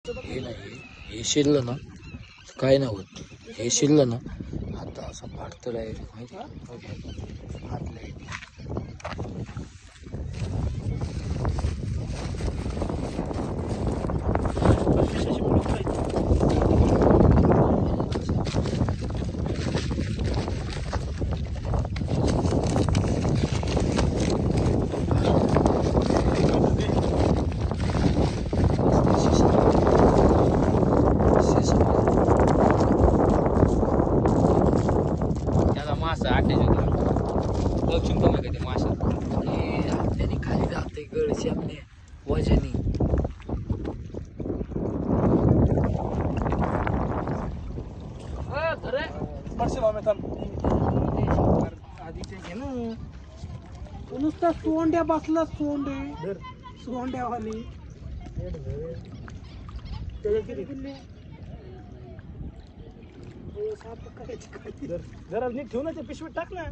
हे नाही हे शिरलं ना काय नाही होत. हे शिरलं ना आता असं फाटतं डायरेक्ट माहिती फाटलंय. मासा अटॅच होतो लक्षण कमी का ते मासा आपल्याने खाली राहते गळशी आपले वजनी. नुसता सोंड्या बसला सोंडे सोंड्यावाली जरा नीट ठेवून पिशवीत टाक ना.